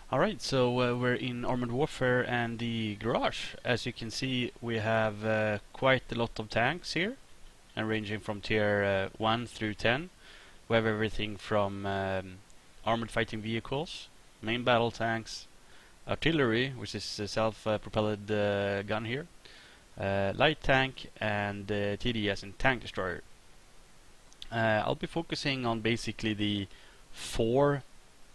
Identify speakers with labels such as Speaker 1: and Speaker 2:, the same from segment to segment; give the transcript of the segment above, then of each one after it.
Speaker 1: Alright, so we're in Armored Warfare and the garage. As you can see, we have quite a lot of tanks here, and ranging from tier 1 through 10. We have everything from armored fighting vehicles, main battle tanks, artillery, which is a self-propelled gun here, light tank, and TD as in tank destroyer. I'll be focusing on basically the 4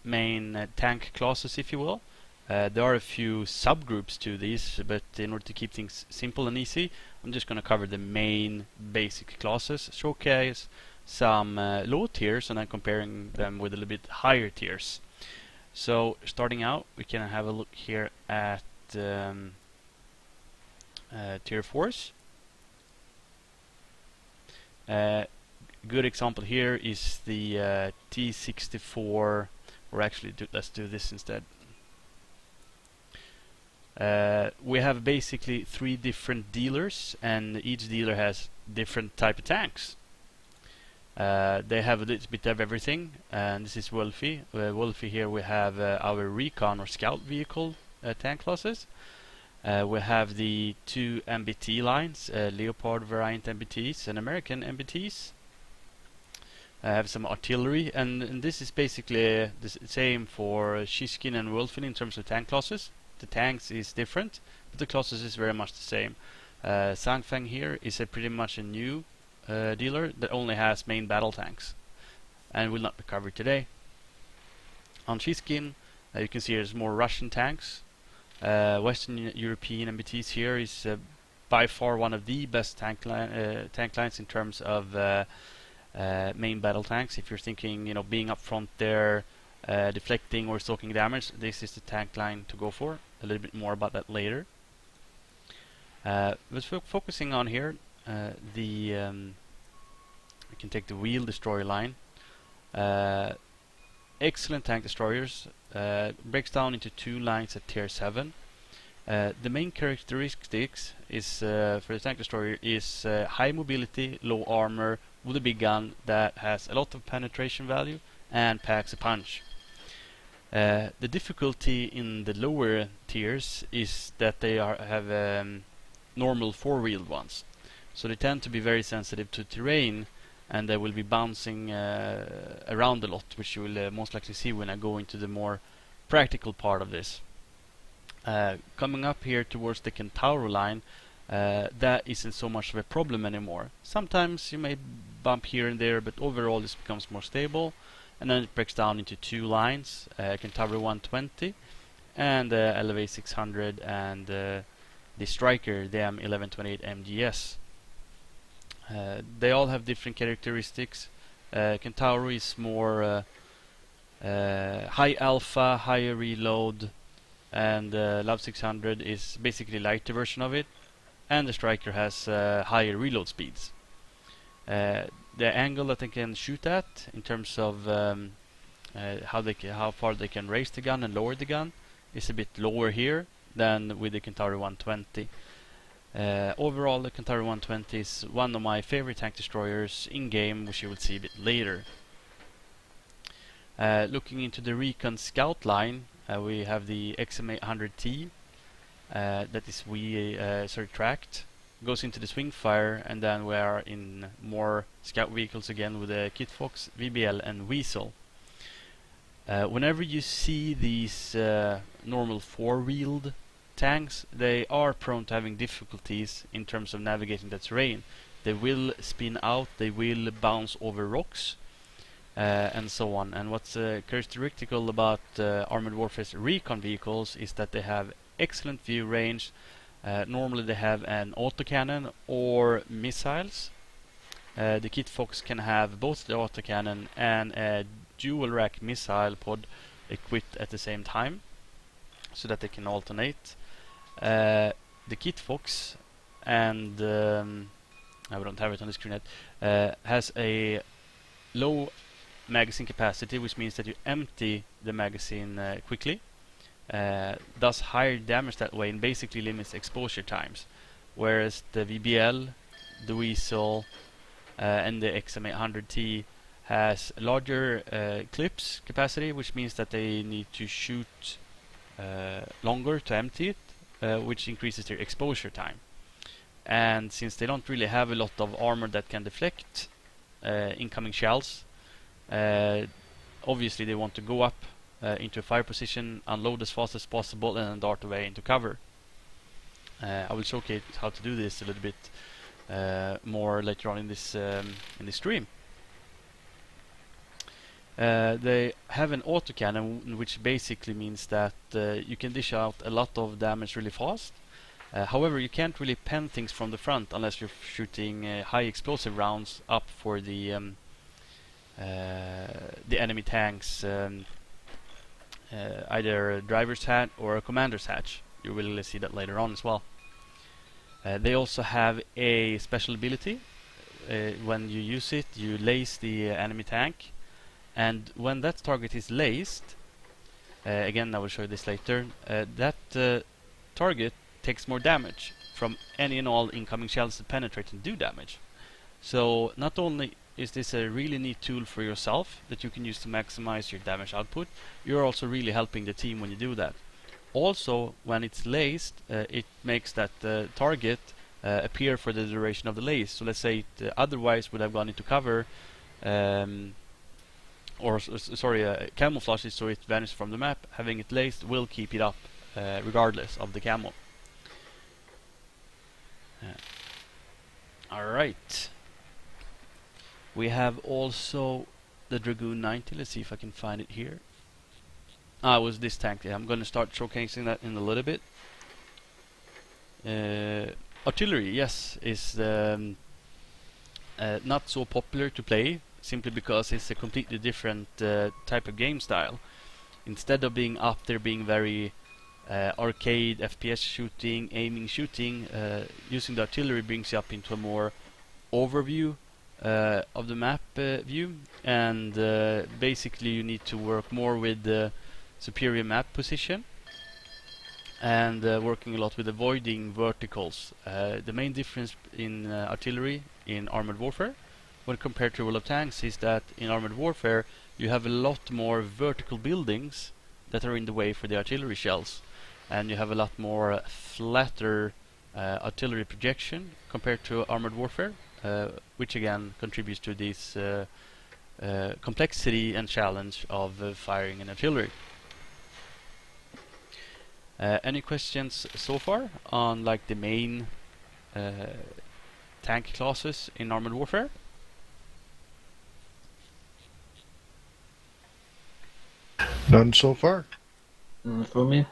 Speaker 1: main tank classes, if you will. There are a few subgroups to these, but in order to keep things simple and easy, I'm just going to cover the main basic classes, showcase some low tiers, and then comparing them with a little bit higher tiers. So starting out, we can have a look here at tier 4s. Good example here is the T64, or actually let's do this instead. We have basically 3 different dealers, and each dealer has different type of tanks. They have a little bit of everything, and this is Wolfie. Wolfie here we have our Recon or Scout vehicle tank classes. We have the 2 MBT lines, Leopard variant MBTs and American MBTs. I have some artillery, and this is basically the same for Shishkin and Wolfin in terms of tank classes. The tanks is different, but the classes is very much the same. Sangfeng here is pretty much a new dealer that only has main battle tanks, and will not be covered today. On Shishkin, you can see there's more Russian tanks. Western European MBTs here is by far one of the best tank lines in terms of main battle tanks. If you're thinking, being up front there, deflecting or soaking damage, this is the tank line to go for. A little bit more about that later. But focusing on here, we can take the Wheel Destroyer line. Excellent tank destroyers. Breaks down into 2 lines at tier 7. The main characteristics is for the tank destroyer is high mobility, low armor, with a big gun that has a lot of penetration value and packs a punch. The difficulty in the lower tiers is that they have normal 4-wheeled ones, so they tend to be very sensitive to terrain, and they will be bouncing around a lot, which you will most likely see when I go into the more practical part of this. Coming up here towards the Centauro line, that isn't so much of a problem anymore. Sometimes you may bump here and there, but overall this becomes more stable, and then it breaks down into 2 lines, Centauro 120 and LV 600, and the Striker, the M1128 MGS. They all have different characteristics. Centauro is more high alpha, higher reload, and LV 600 is basically lighter version of it, and the Striker has higher reload speeds. The angle that they can shoot at, in terms of how far they can raise the gun and lower the gun, is a bit lower here than with the Centauro 120. Overall, the Centauro 120 is one of my favorite tank destroyers in game, which you will see a bit later. Looking into the Recon Scout line, we have the XM800T that is tracked, goes into the swing fire, and then we are in more scout vehicles again with the Kit Fox, VBL, and Wiesel. Whenever you see these normal 4-wheeled tanks, they are prone to having difficulties in terms of navigating the terrain. They will spin out, they will bounce over rocks, and so on. And what's characteristical about Armored Warfare's Recon vehicles is that they have excellent view range. Normally they have an autocannon or missiles. The Kit Fox can have both the autocannon and a dual rack missile pod equipped at the same time, so that they can alternate. The Kit Fox, and I don't have it on the screen yet, has a low magazine capacity, which means that you empty the magazine quickly. Does higher damage that way and basically limits exposure times, whereas the VBL, the Wiesel, and the XM800T has larger clips capacity, which means that they need to shoot longer to empty it, which increases their exposure time. And since they don't really have a lot of armor that can deflect incoming shells, obviously they want to go up into a fire position, unload as fast as possible, and then dart away into cover. I will showcase how to do this a little bit more later on in this stream. They have an autocannon, which basically means that you can dish out a lot of damage really fast. However, you can't really pen things from the front unless you're shooting high explosive rounds up for the enemy tanks, either a driver's hatch or a commander's hatch. You will see that later on as well. They also have a special ability. When you use it, you lace the enemy tank, and when that target is laced, again I will show you this later, that target takes more damage from any and all incoming shells that penetrate and do damage. So not only is this a really neat tool for yourself that you can use to maximize your damage output, you're also really helping the team when you do that. Also, when it's laced, it makes that target appear for the duration of the lace. So let's say it otherwise would have gone into cover, camouflage it so it vanishes from the map. Having it laced will keep it up regardless of the camo. Alright. We have also the Dragoon 90. Let's see if I can find it here. It was this tank. Yeah, I'm going to start showcasing that in a little bit. Artillery, yes, is not so popular to play, simply because it's a completely different type of game style. Instead of being up there being very arcade, FPS shooting, aiming shooting, using the artillery brings you up into a more overview of the map view, and basically you need to work more with the superior map position and working a lot with avoiding verticals. The main difference in artillery in Armored Warfare when compared to World of Tanks is that in Armored Warfare you have a lot more vertical buildings that are in the way for the artillery shells, and you have a lot more flatter artillery projection compared to Armored Warfare, which again contributes to this complexity and challenge of firing an artillery. Any questions so far on like the main tank classes in Armored Warfare?
Speaker 2: None so far.
Speaker 3: For me.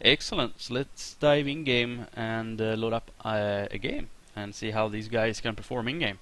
Speaker 1: Excellent. So let's dive in game and load up a game and see how these guys can perform in game.